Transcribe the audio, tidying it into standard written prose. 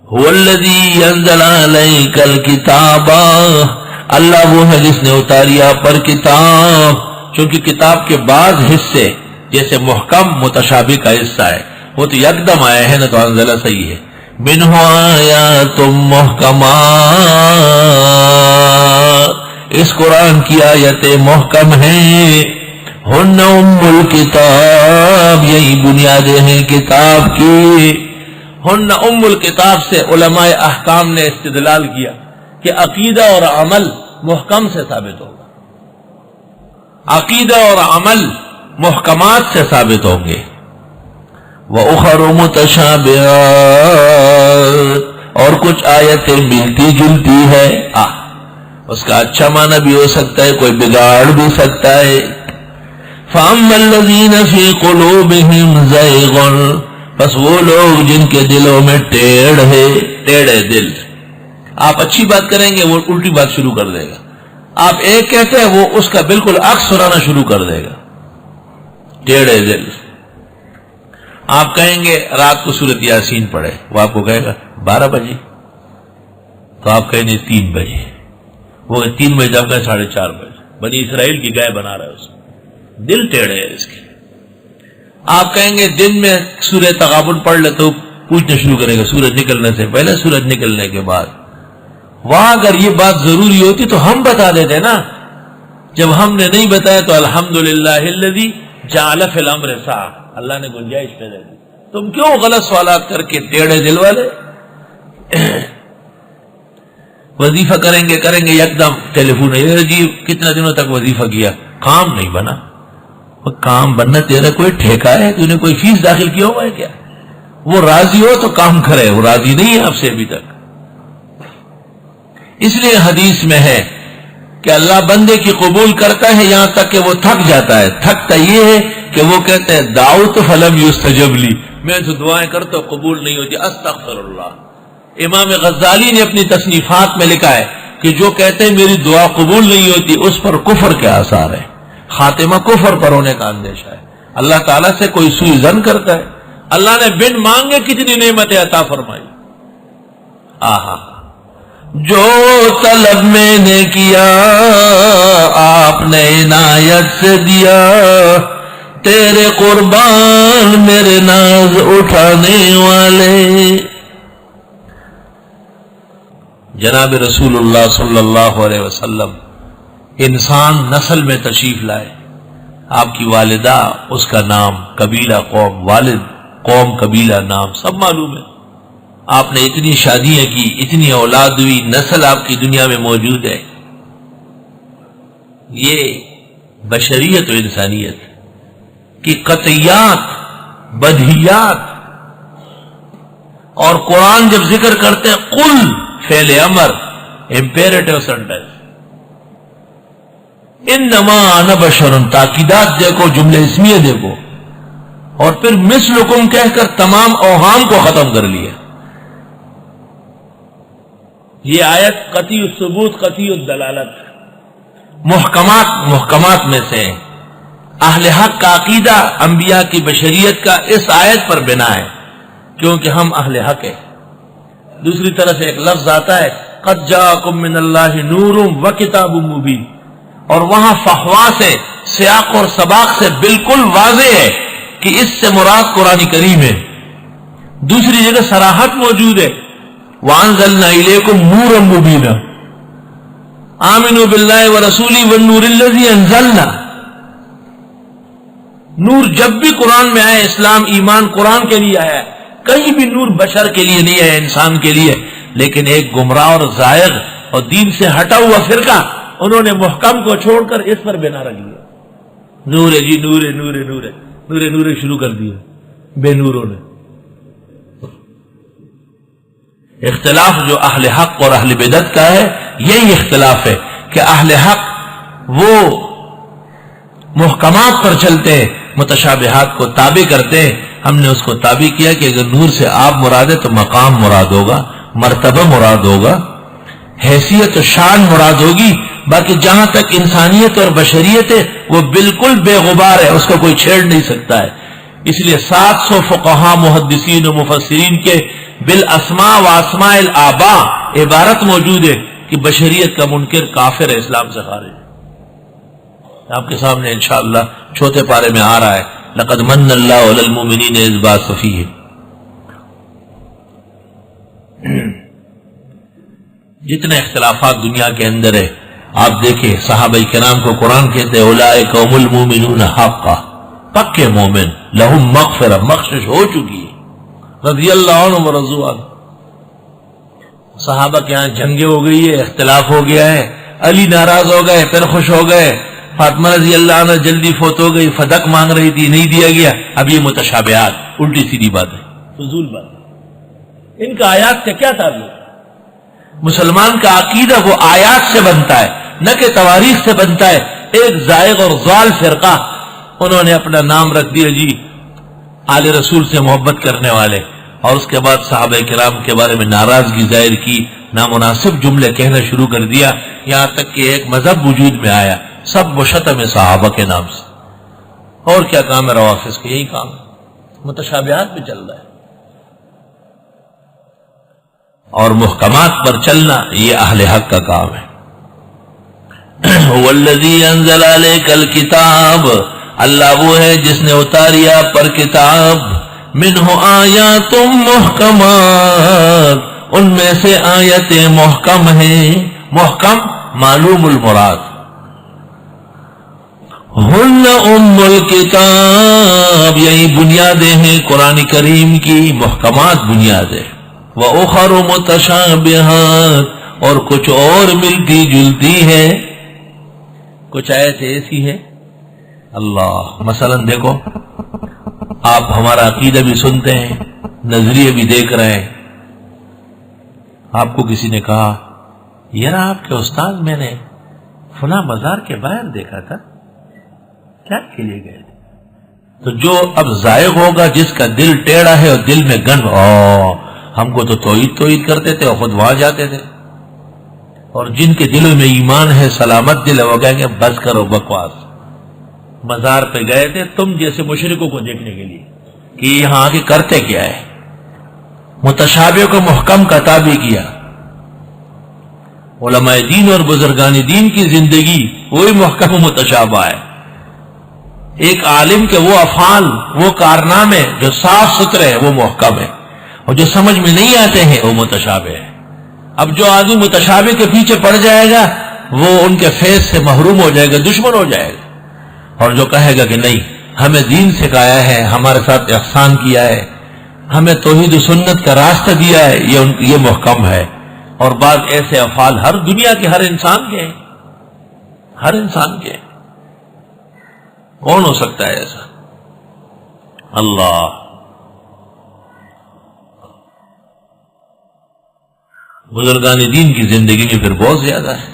هو الذی انزل علیک الکتاب، اللہ وہ ہے جس نے اتاری آپ پر کتاب. چونکہ کتاب کے بعض حصے جیسے محکم متشابہ کا حصہ ہے وہ تو یکدم آئے ہیں، نہ تو انزلہ صحیح ہے. منہ آیات محکمات، اس قرآن کی آیتیں محکم ہیں. ہن ام الکتاب، یہی بنیادیں ہیں کتاب کی. ہن ام الکتاب سے علماء احکام نے استدلال کیا کہ عقیدہ اور عمل محکم سے ثابت ہوگا، عقیدہ اور عمل محکمات سے ثابت ہوں گے. وَأُخَرُ مُتَشَابِهَاتٌ، اور کچھ آیتیں ملتی جلتی ہے. اس کا اچھا معنی بھی ہو سکتا ہے، کوئی بگاڑ بھی سکتا ہے. فَأَمَّا الَّذِينَ فِي قُلُوبِهِمْ زَيْغٌ، بس وہ لوگ جن کے دلوں میں ٹیڑھ ہے، ٹیڑھے دل. آپ اچھی بات کریں گے وہ الٹی بات شروع کر دے گا، آپ ایک کہتے ہیں وہ اس کا بالکل عکس سنانا شروع کر دے گا. ٹیڑھے دل. آپ کہیں گے رات کو سورۃ یاسین پڑھے، وہ آپ کو کہے گا 12 بجے، تو آپ کہیں گے 3 بجے، وہ 3 بجے آپ کہیں 4:30 بجے. بنی اسرائیل کی گائے بنا رہا ہے اس میں، دل ٹیڑھے ہے اس کے. آپ کہیں گے دن میں سورہ تغابن پڑھ لے، تو پوچھنا شروع کرے گا سورج نکلنے سے پہلے، سورج نکلنے کے بعد. وہاں اگر یہ بات ضروری ہوتی تو ہم بتا دیتے نا. جب ہم نے نہیں بتایا تو الحمدللہ الذی جعل فی الامر سعہ، اللہ نے گنجائش پیدا دی. تم کیوں غلط سوالات کر کے ٹیڑھے دل والے؟ وظیفہ کریں گے یکدم ٹیلی فون، جی کتنا دنوں تک وظیفہ کیا، کام نہیں بنا. کام بننا تیرا کوئی ٹھیکہ ہے؟ تو نے کوئی فیس داخل کیا ہوا ہے کیا؟ وہ راضی ہو تو کام کرے، وہ راضی نہیں ہے آپ سے ابھی تک. اس لیے حدیث میں ہے کہ اللہ بندے کی قبول کرتا ہے یہاں تک کہ وہ تھک جاتا ہے. تھکتا یہ ہے کہ وہ کہتے ہیں دعوت فلم یستجب لی، میں تو دعائیں کرتا ہوں قبول نہیں ہوتی، استغفر اللہ. امام غزالی نے اپنی تصنیفات میں لکھا ہے کہ جو کہتے ہیں میری دعا قبول نہیں ہوتی اس پر کفر کے آثار ہے، خاتمہ کفر پر ہونے کا اندیشہ ہے. اللہ تعالیٰ سے کوئی سوء ظن کرتا ہے. اللہ نے بن مانگے کتنی نعمتیں عطا فرمائی. آہا، جو طلب میں نے کیا آپ نے عنایت سے دیا، تیرے قربان میرے ناز اٹھانے والے. جناب رسول اللہ صلی اللہ علیہ وسلم انسان نسل میں تشریف لائے. آپ کی والدہ، اس کا نام، قبیلہ قوم، والد قوم قبیلہ نام سب معلوم ہے. آپ نے اتنی شادیاں کی، اتنی اولاد ہوئی، نسل آپ کی دنیا میں موجود ہے. یہ بشریت و انسانیت کی قطعیات، بدیہیات. اور قرآن جب ذکر کرتے ہیں قل، فعل امر، امپیریٹو سینٹینس، انما انا بشر، تاکیدات دیکھو، جملے اسمیہ دیکھو، اور پھر مثلکم کہہ کر تمام اوہام کو ختم کر لیا. یہ آیت قطعی الثبوت، قطعی الدلالت، محکمات میں سے. اہل حق کا عقیدہ انبیاء کی بشریت کا اس آیت پر بنا ہے کیونکہ ہم اہل حق ہیں. دوسری طرف ایک لفظ آتا ہے قد جاءکم من اللہ نور و کتاب مبین، اور وہاں فحوا سے، سیاق اور سباق سے بالکل واضح ہے کہ اس سے مراد قرآن کریم ہے. دوسری جگہ صراحت موجود ہے وَأَنزَلْنَا إِلَيْكُمْ نُورًا مُبِينًا آمِنُوا بِاللَّهِ وَرَسُولِهِ وَالنُّورِ الَّذِي أَنزَلْنَا. نور جب بھی قرآن میں آئے، اسلام ایمان قرآن کے لیے آیا ہے، کہیں بھی نور بشر کے لیے نہیں ہے، انسان کے لیے. لیکن ایک گمراہ اور زائغ اور دین سے ہٹا ہوا فرقہ، انہوں نے محکم کو چھوڑ کر اس پر بنا رکھ لیا. نور ہے جی، نور ہے، نور ہے، نور ہے، نور ہے، نور ہے شروع کر دیا بے نوروں نے. اختلاف جو اہل حق اور اہل بدعت کا ہے، یہی اختلاف ہے کہ اہل حق وہ محکمات پر چلتے ہیں، متشابہات کو تابع کرتے ہیں. ہم نے اس کو تابع کیا کہ اگر نور سے آپ مراد ہے تو مقام مراد ہوگا، مرتبہ مراد ہوگا، حیثیت و شان مراد ہوگی. باقی جہاں تک انسانیت اور بشریت ہے وہ بالکل بے غبار ہے، اس کو کوئی چھیڑ نہیں سکتا ہے. اس لیے 700 فقہا محدثین و مفسرین کے بالاسماء و اسماء الآباء عبارت موجود ہے کہ بشریت کا منکر کافر ہے، اسلام سے خارج ہے۔ آپ کے سامنے انشاءاللہ چوتھے پارے میں آ رہا ہے لقد من اللہ علی المؤمنین اذ بعث فیہم۔ جتنے اختلافات دنیا کے اندر ہے، آپ دیکھیں صحابہ کرام کو قرآن کہتے ہیں اولئک هم المؤمنون حقا، پکے مومن، لہم مغفرہ، بخشش ہو چکی ہے، رضی اللہ عنہ ورضوا عنہ۔ صحابہ کے یہاں جنگیں ہو گئی ہے، اختلاف ہو گیا ہے، علی ناراض ہو گئے پھر خوش ہو گئے، فاطمہ رضی اللہ عنہ جلدی فوت ہو گئی، فدق مانگ رہی تھی نہیں دیا گیا۔ اب یہ متشابہات الٹی سیدھی بات ہے، فضول بات ہے، ان کا آیات سے کیا تعلق؟ مسلمان کا عقیدہ وہ آیات سے بنتا ہے نہ کہ تواریخ سے بنتا ہے۔ ایک زائغ اور ضال فرقہ، انہوں نے اپنا نام رکھ دیا جی آل رسول سے محبت کرنے والے، اور اس کے بعد صحابہ کرام کے بارے میں ناراضگی ظاہر کی، نامناسب جملے کہنا شروع کر دیا، یہاں تک کہ ایک مذہب وجود میں آیا سب وشتم صحابہ کے نام سے۔ اور کیا کام ہے روافض کا؟ یہی کام ہے، متشابہات پہ چل رہا ہے، اور محکمات پر چلنا یہ اہل حق کا کام ہے۔ والذی انزل علیک الکتاب، اللہ وہ ہے جس نے اتاری آپ پر کتاب، منہ آیات محکمات، ان میں سے آیتیں محکم ہیں، محکم معلوم المراد، ہن ام الکتاب، یہی بنیادیں ہیں قرآن کریم کی، محکمات بنیادیں، وَأُخَرُ مُتَشَابِهَاتٌ، اور کچھ اور ملتی جلتی ہے، کچھ آیتیں ایسی ہے اللہ، مثلا دیکھو آپ ہمارا عقیدہ بھی سنتے ہیں، نظریے بھی دیکھ رہے ہیں، آپ کو کسی نے کہا یار آپ کے استاد میں نے فلاں مزار کے باہر دیکھا تھا، کیا کے لیے گئے تھے؟ تو جو اب زائغ ہوگا، جس کا دل ٹیڑھا ہے اور دل میں گن، ہم کو تو توحید کرتے تھے اور خود وہاں جاتے تھے، اور جن کے دلوں میں ایمان ہے، سلامت دل ہے، وہ کہیں گے بس کرو بکواس، مزار پہ گئے تھے تم جیسے مشرکوں کو دیکھنے کے لیے کہ یہاں آ کے کرتے کیا ہے۔ متشابہ کو محکم کا تابع کیا، علماء دین اور بزرگان دین کی زندگی وہی محکم و متشابہ ہے۔ ایک عالم کے وہ افعال، وہ کارنامے جو صاف ستھرے ہیں وہ محکم ہے، اور جو سمجھ میں نہیں آتے ہیں وہ متشابہ ہے۔ اب جو آدمی متشابہ کے پیچھے پڑ جائے گا وہ ان کے فیض سے محروم ہو جائے گا، دشمن ہو جائے گا، اور جو کہے گا کہ نہیں ہمیں دین سکھایا ہے، ہمارے ساتھ احسان کیا ہے، ہمیں توحید و سنت کا راستہ دیا ہے، یہ محکم ہے۔ اور بعض ایسے افعال ہر دنیا کے ہر انسان کے ہیں، ہر انسان کے ہیں، کون ہو سکتا ہے ایسا؟ اللہ۔ بزرگان دین کی زندگی میں پھر بہت زیادہ ہے۔